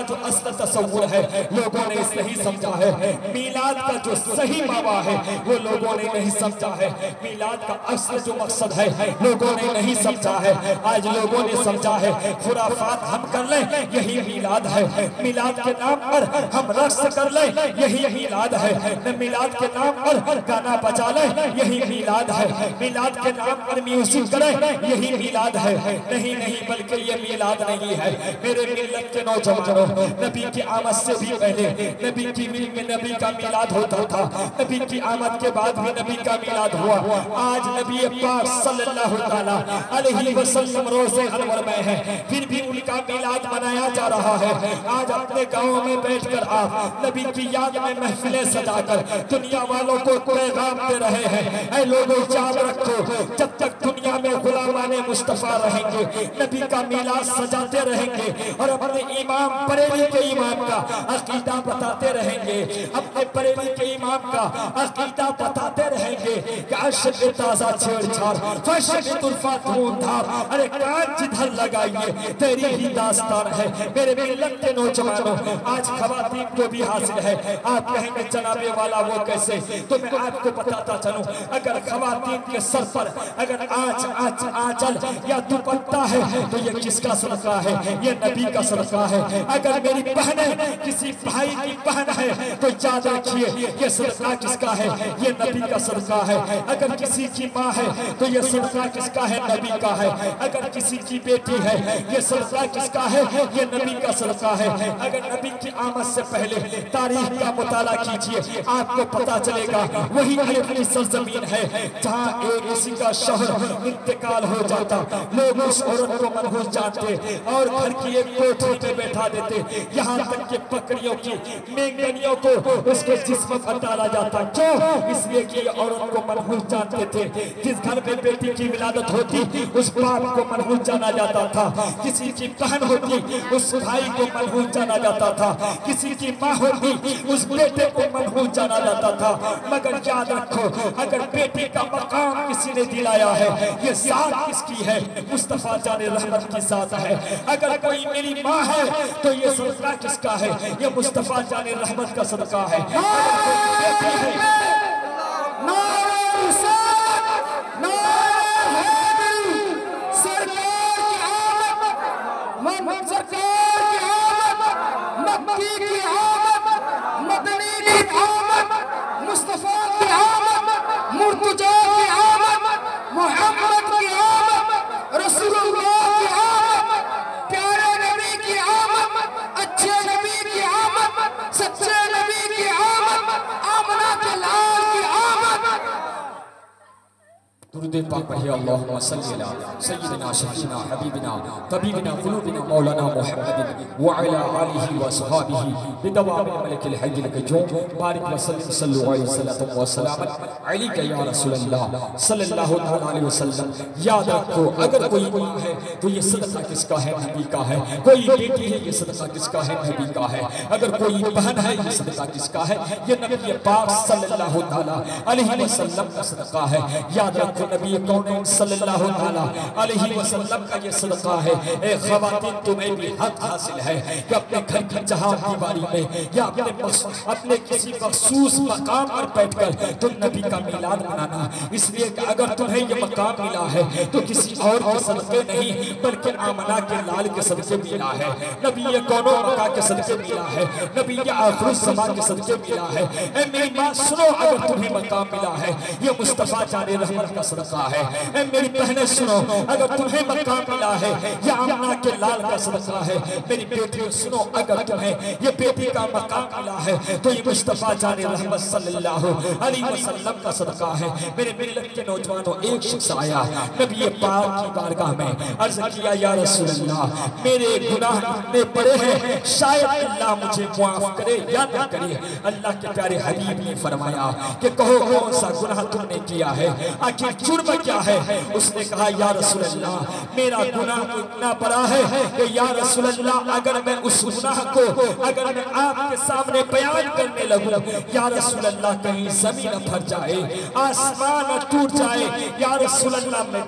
جو اصل تصور ہے لوگوں نے صحیح سمجھا ہے، میلاد کا جو صحیح معنی ہے وہ لوگوں نے نہیں سمجھا ہے، میلاد کا اصل جو مقصد ہے لوگوں نے نہیں سمجھا ہے، آج لوگوں نے سمجھا ہے خرافات ہم کر لیں یہی میلاد ہے، میلاد کے نام پر ہم رقص کر لیں یہی میلاد ہے، میلاد کے نام پر گانا بجا لیں یہی میلاد ہے، میلاد کے نام پر میوزک کریں یہی میلاد ہے، نہیں بلکہ یہ میلاد نہیں ہے۔ میرے ملت کے نوجوانوں، نبی کی آمد سے بھی پہلے نبی کی ملک میں نبی کا میلاد ہوتا تھا، نبی کی آمد کے بعد بھی نبی کا میلاد ہوا، آج نبی پاک صلی اللہ علیہ وسلم روزے انور میں ہے، پھر بھی ان کا میلاد منایا جا رہا ہے۔ آج اپنے گاؤں میں بیٹھ کر آپ نبی کی یاد میں محفلیں سجا کر دنیا والوں کو پیغام دے رہے ہیں، اے لوگوں یاد رکھو جب تک دنیا میں غلامان مصطفیٰ رہیں گے نبی کا میلاد سجاتے رہیں گے اور اپنے امام بریلی کے امام کا عقیدہ بتاتے رہیں گے، اپنے بریلی کے امام کا عقیدہ بتاتے رہیں گے کہ عشق تازہ چھیڑ چھاڑ فشق طرفہ دھون دھار، ارے کان جدھر لگائیے تیری ہی داستان ہے۔ میرے ملت کے نوجوانوں، آج خواتین کو بھی حاصل ہے، آپ کہیں گے جناب والا وہ کیسے، تو میں آپ کو بتاتا چلوں، اگر خواتین کے سر پر اگر آنچل یا دوپٹہ ہے تو یہ کس کا صدقہ ہے؟ یہ نبی کا صدقہ ہے۔ اگر میری بہنیں کسی بھائی کی بہن ہے تو یاد رکھیے یہ صدقہ کس کا ہے؟ یہ نبی کا صدقہ ہے۔ اگر کسی کی ماں ہے تو یہ صدقہ کس کا ہے؟ نبی کا ہے۔ اگر کسی کی بیٹی ہے یہ صدقہ کس کا ہے؟ یہ نبی کا صدقہ ہے۔ اگر نبی کی آمد سے پہلے تاریخ کا مطالعہ کیجئے آپ کو پتا چلے گا وہی عربی سرزمین ہے جہاں ایک کسی کا شوہر انتقال ہو جاتا، لوگ اس عورت کو منحوس جانتے اور گھر کی ایک کوٹھی پہ بیٹھا دیتے، یہاں تک کہ بکریوں کی مینگنیوں کو اس کے جسم پر ڈالا جاتا۔ کیوں؟ اس لیے کہ یہ عورت کو منحوس جانتے تھے۔ جس گھر میں بیٹی کی ولادت ہوتی اس باپ کو منحوس جانا جاتا تھا، کسی کی بہن ہوتی اس بھائی کو منحوس جانا جاتا تھا، کسی کی ماں ہوتی اس بیٹے کو منحوس جانا جاتا تھا۔ مگر یاد رکھو اگر بیٹی کا مقام کسی نے دلایا ہے یہ ذات کس کی ہے؟ مصطفیٰ جان رحمت کی ذات ہے۔ اگر کوئی میری ماں ہے تو یہ صدقہ کس کا ہے؟ یہ مصطفیٰ جان رحمت کا صدقہ ہے۔ اگر کوئی بیٹی ہے درود پاک پڑھیے اللہم صلی علی سیدنا شفینا حبیبنا طبیبنا قلوبنا مولانا محمد وعلا آلہ وصحابہ بدوام ملک الحی القیوم بارک وسلم صلو علیہ وسلم وسلام علیکہ یا رسول اللہ صلی اللہ علیہ وسلم۔ یاد رکھو اگر کوئی ماں ہے تو یہ صدقہ کس کا ہے؟ نبی کا ہے۔ کوئی بیٹی ہے یہ صدقہ کس کا ہے؟ نبی کا ہے۔ اگر کوئی بہن ہے یہ صدقہ کس کا ہے؟ یہ نبی پاک صلی اللہ علیہ وسلم کا صدقہ ہے۔ یاد رکھو نبی کون صلی اللہ علیہ وسلم کا یہ صدقہ ہے۔ اے خواتین تمہیں بھی حق حاصل ہے کہ اپنے گھر کی چہار دیواری میں یا اپنے کسی مخصوص مقام پر بیٹھ کر تم نبی کا میلاد منانا، اس لیے کہ اگر تمہیں یہ مقام ملا ہے تو کسی اور کے صدقے نہیں بلکہ آمنہ کے لال کے صدقے ملا ہے، نبی کونوں مکہ کے صدقے ملا ہے، نبی آخر الزمان کے صدقے ملا ہے۔ اے میری ماں سنو اگر تمہیں مقام ملا ہے یہ مصطفیٰ جان رحمت کا صدقہ ہے۔ اے میری بہنیں سنو اگر تمہیں مقام ملا ہے یہ آمنہ کے لال کا صدقہ ہے۔ میری بیٹیوں سنو اگر تمہیں یہ بیٹی کا مقام ملا ہے تو یہ مصطفیٰ جان رحمت صلی اللہ علیہ وسلم کا صدقہ ہے۔ میرے ملت کے نوجوانوں ایک شخص آیا نبی پاک کی بارگاہ میں عرض کیا یا رسول اللہ میرے گناہ اتنے بڑے ہیں شاید اللہ مجھے معاف کرے یا نہ کرے۔ اللہ کے پیارے حبیب نے فرمایا کہ کہو کون سا گناہ تم نے کیا ہے، آخر جرم کیا ہے؟ اس نے کہا یا رسول اللہ میرا گناہ اتنا بڑا ہے کہ یا رسول اللہ اگر میں اس گناہ کو اگر میں آپ کے سامنے بیان کرنے لگوں یا رسول اللہ کہیں زمین پھٹ جائے آسمان ٹوٹ جائے، یا رسول اللہ میں